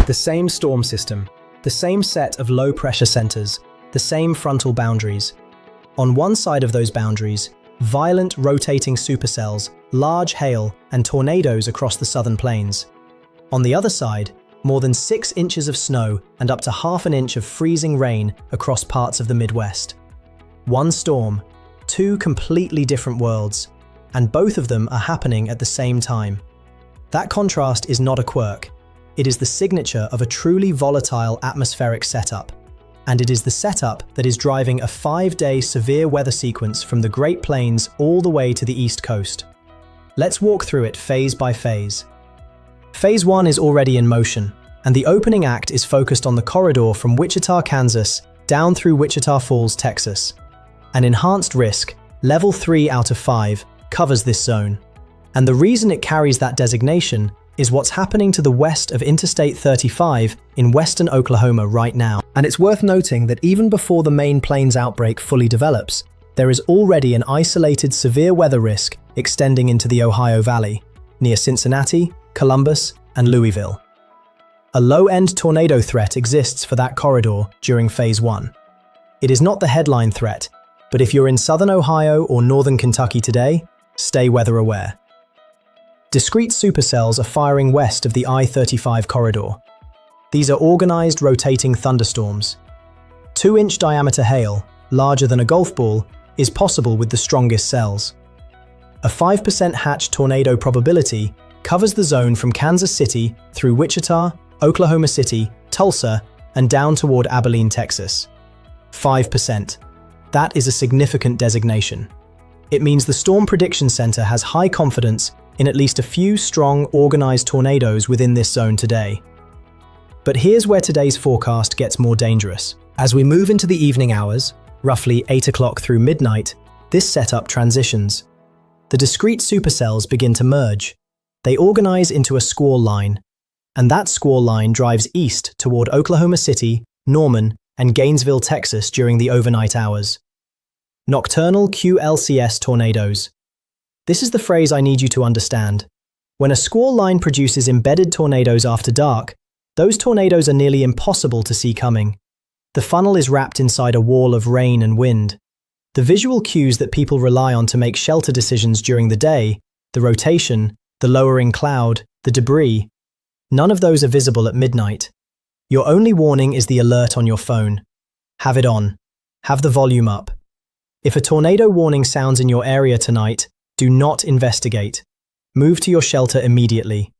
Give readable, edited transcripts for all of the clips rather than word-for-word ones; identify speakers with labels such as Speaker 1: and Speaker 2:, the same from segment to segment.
Speaker 1: The same storm system, the same set of low-pressure centers, the same frontal boundaries. On one side of those boundaries, violent rotating supercells, large hail, and tornadoes across the southern plains. On the other side, more than 6 inches of snow and up to half an inch of freezing rain across parts of the Midwest. One storm, 2 completely different worlds, and both of them are happening at the same time. That contrast is not a quirk. It is the signature of a truly volatile atmospheric setup. And it is the setup that is driving a 5-day severe weather sequence from the Great Plains all the way to the East Coast. Let's walk through it phase by phase. Phase 1 is already in motion, and the opening act is focused on the corridor from Wichita, Kansas, down through Wichita Falls, Texas. An enhanced risk, level 3 out of 5, covers this zone. And the reason it carries that designation is what's happening to the west of Interstate 35 in western Oklahoma right now. And it's worth noting that even before the main plains outbreak fully develops, there is already an isolated severe weather risk extending into the Ohio Valley, near Cincinnati, Columbus, and Louisville. A low-end tornado threat exists for that corridor during Phase 1. It is not the headline threat, but if you're in southern Ohio or northern Kentucky today, stay weather aware. Discrete supercells are firing west of the I-35 corridor. These are organized rotating thunderstorms. 2-inch diameter hail, larger than a golf ball, is possible with the strongest cells. A 5% hatch tornado probability covers the zone from Kansas City through Wichita, Oklahoma City, Tulsa, and down toward Abilene, Texas. 5%. That is a significant designation. It means the Storm Prediction Center has high confidence in at least a few strong, organized tornadoes within this zone today. But here's where today's forecast gets more dangerous. As we move into the evening hours, roughly 8 o'clock through midnight, this setup transitions. The discrete supercells begin to merge. They organize into a squall line, and that squall line drives east toward Oklahoma City, Norman, and Gainesville, Texas during the overnight hours. Nocturnal QLCS tornadoes. This is the phrase I need you to understand. When a squall line produces embedded tornadoes after dark, those tornadoes are nearly impossible to see coming. The funnel is wrapped inside a wall of rain and wind. The visual cues that people rely on to make shelter decisions during the day, the rotation, the lowering cloud, the debris, none of those are visible at midnight. Your only warning is the alert on your phone. Have it on. Have the volume up. If a tornado warning sounds in your area tonight, do not investigate. Move to your shelter immediately.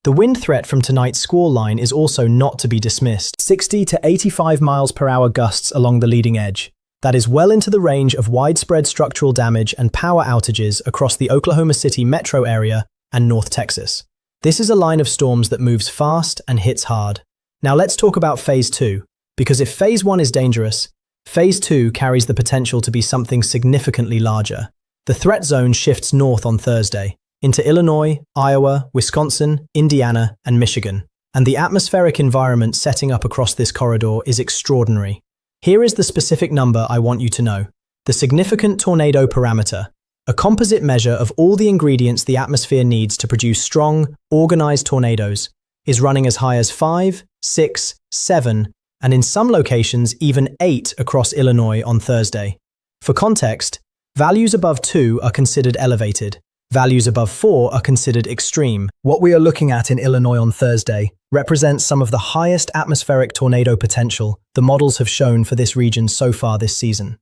Speaker 1: The wind threat from tonight's squall line is also not to be dismissed. 60 to 85 miles per hour gusts along the leading edge. That is well into the range of widespread structural damage and power outages across the Oklahoma City metro area and North Texas. This is a line of storms that moves fast and hits hard. Now let's talk about Phase 2, because if Phase 1 is dangerous, Phase 2 carries the potential to be something significantly larger. The threat zone shifts north on Thursday, into Illinois, Iowa, Wisconsin, Indiana, and Michigan. And the atmospheric environment setting up across this corridor is extraordinary. Here is the specific number I want you to know. The significant tornado parameter, a composite measure of all the ingredients the atmosphere needs to produce strong, organized tornadoes, is running as high as 5, 6, 7, and in some locations even 8 across Illinois on Thursday. For context, values above 2 are considered elevated. Values above 4 are considered extreme. What we are looking at in Illinois on Thursday represents some of the highest atmospheric tornado potential the models have shown for this region so far this season.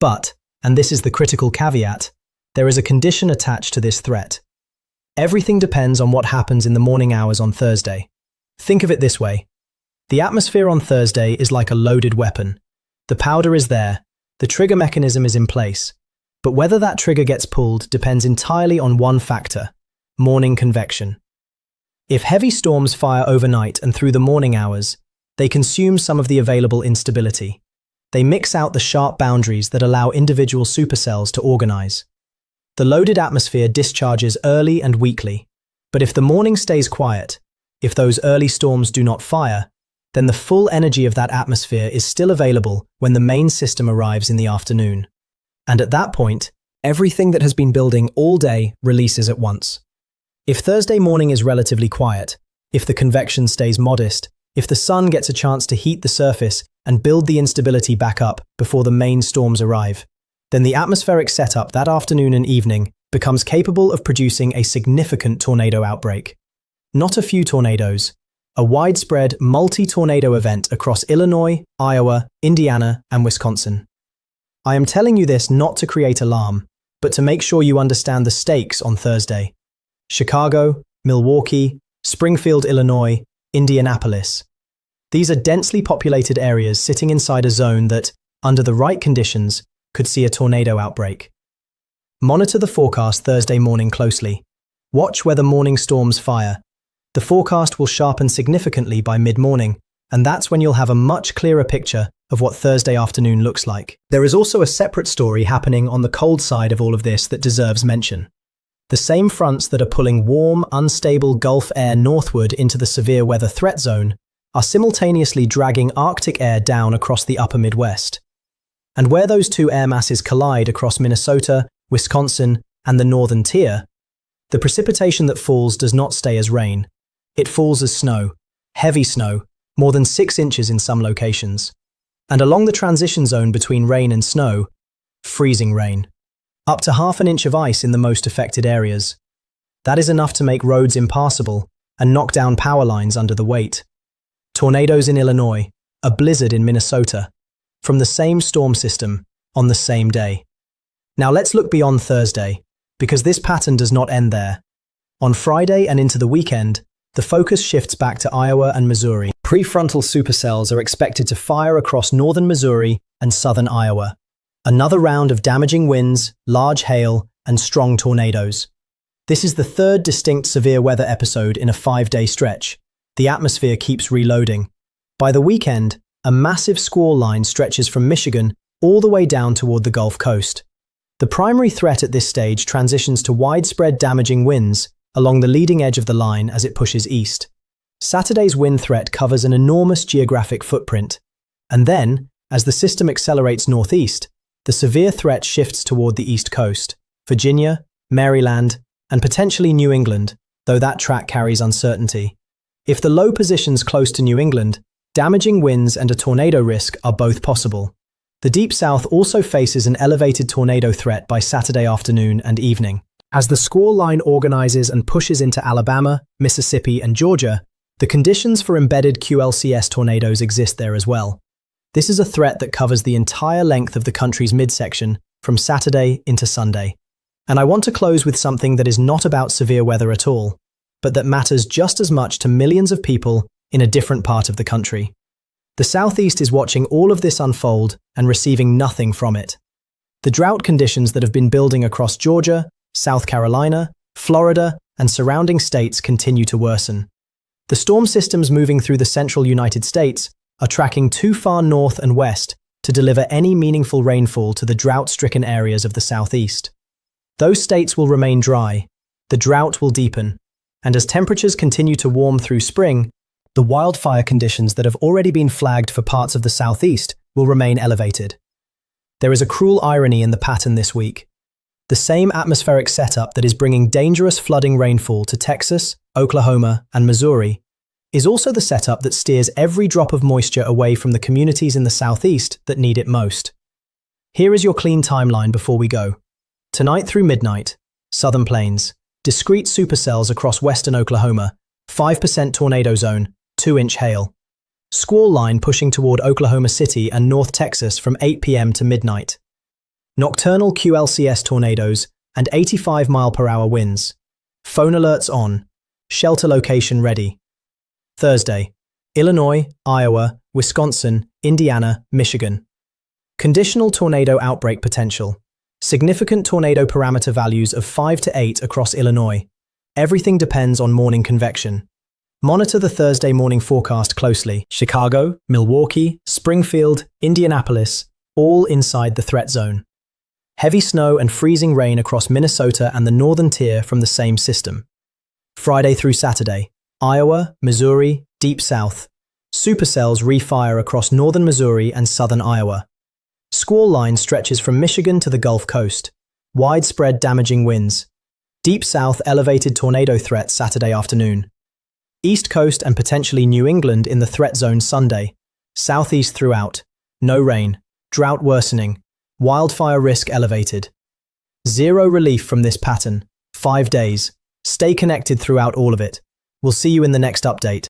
Speaker 1: But, and this is the critical caveat, there is a condition attached to this threat. Everything depends on what happens in the morning hours on Thursday. Think of it this way. The atmosphere on Thursday is like a loaded weapon. The powder is there, the trigger mechanism is in place, but whether that trigger gets pulled depends entirely on one factor: morning convection. If heavy storms fire overnight and through the morning hours, they consume some of the available instability. They mix out the sharp boundaries that allow individual supercells to organize. The loaded atmosphere discharges early and weakly, but if the morning stays quiet, if those early storms do not fire, then the full energy of that atmosphere is still available when the main system arrives in the afternoon. And at that point, everything that has been building all day releases at once. If Thursday morning is relatively quiet, if the convection stays modest, if the sun gets a chance to heat the surface and build the instability back up before the main storms arrive, then the atmospheric setup that afternoon and evening becomes capable of producing a significant tornado outbreak. Not a few tornadoes, a widespread multi-tornado event across Illinois, Iowa, Indiana, and Wisconsin. I am telling you this not to create alarm, but to make sure you understand the stakes on Thursday. Chicago, Milwaukee, Springfield, Illinois, Indianapolis. These are densely populated areas sitting inside a zone that, under the right conditions, could see a tornado outbreak. Monitor the forecast Thursday morning closely. Watch where the morning storms fire. The forecast will sharpen significantly by mid-morning, and that's when you'll have a much clearer picture of what Thursday afternoon looks like. There is also a separate story happening on the cold side of all of this that deserves mention. The same fronts that are pulling warm, unstable Gulf air northward into the severe weather threat zone are simultaneously dragging Arctic air down across the upper Midwest. And where those two air masses collide across Minnesota, Wisconsin, and the northern tier, the precipitation that falls does not stay as rain. It falls as snow, heavy snow, more than 6 inches in some locations. And along the transition zone between rain and snow, freezing rain. Up to ½ an inch of ice in the most affected areas. That is enough to make roads impassable and knock down power lines under the weight. Tornadoes in Illinois, a blizzard in Minnesota, from the same storm system on the same day. Now let's look beyond Thursday, because this pattern does not end there. On Friday and into the weekend, the focus shifts back to Iowa and Missouri. Prefrontal supercells are expected to fire across northern Missouri and southern Iowa. Another round of damaging winds, large hail, and strong tornadoes. This is the third distinct severe weather episode in a 5-day stretch. The atmosphere keeps reloading. By the weekend, a massive squall line stretches from Michigan all the way down toward the Gulf Coast. The primary threat at this stage transitions to widespread damaging winds along the leading edge of the line as it pushes east. Saturday's wind threat covers an enormous geographic footprint. And then, as the system accelerates northeast, the severe threat shifts toward the East Coast, Virginia, Maryland, and potentially New England, though that track carries uncertainty. If the low positions close to New England, damaging winds and a tornado risk are both possible. The Deep South also faces an elevated tornado threat by Saturday afternoon and evening. As the squall line organizes and pushes into Alabama, Mississippi, and Georgia, the conditions for embedded QLCS tornadoes exist there as well. This is a threat that covers the entire length of the country's midsection, from Saturday into Sunday. And I want to close with something that is not about severe weather at all, but that matters just as much to millions of people in a different part of the country. The Southeast is watching all of this unfold and receiving nothing from it. The drought conditions that have been building across Georgia, South Carolina, Florida, and surrounding states continue to worsen. The storm systems moving through the central United States are tracking too far north and west to deliver any meaningful rainfall to the drought-stricken areas of the Southeast. Those states will remain dry, the drought will deepen, and as temperatures continue to warm through spring, the wildfire conditions that have already been flagged for parts of the Southeast will remain elevated. There is a cruel irony in the pattern this week. The same atmospheric setup that is bringing dangerous flooding rainfall to Texas, Oklahoma, and Missouri is also the setup that steers every drop of moisture away from the communities in the Southeast that need it most. Here is your clean timeline before we go. Tonight through midnight, Southern Plains, discrete supercells across western Oklahoma, 5% tornado zone, 2-inch hail. Squall line pushing toward Oklahoma City and North Texas from 8 p.m. to midnight. Nocturnal QLCS tornadoes and 85-mile-per-hour winds. Phone alerts on. Shelter location ready. Thursday, Illinois, Iowa, Wisconsin, Indiana, Michigan. Conditional tornado outbreak potential. Significant tornado parameter values of 5 to 8 across Illinois. Everything depends on morning convection. Monitor the Thursday morning forecast closely. Chicago, Milwaukee, Springfield, Indianapolis, all inside the threat zone. Heavy snow and freezing rain across Minnesota and the northern tier from the same system. Friday through Saturday, Iowa, Missouri, Deep South. Supercells refire across northern Missouri and southern Iowa. Squall line stretches from Michigan to the Gulf Coast. Widespread damaging winds. Deep South elevated tornado threat Saturday afternoon. East Coast and potentially New England in the threat zone Sunday. Southeast throughout. No rain. Drought worsening. Wildfire risk elevated. Zero relief from this pattern. 5 days. Stay connected throughout all of it. We'll see you in the next update.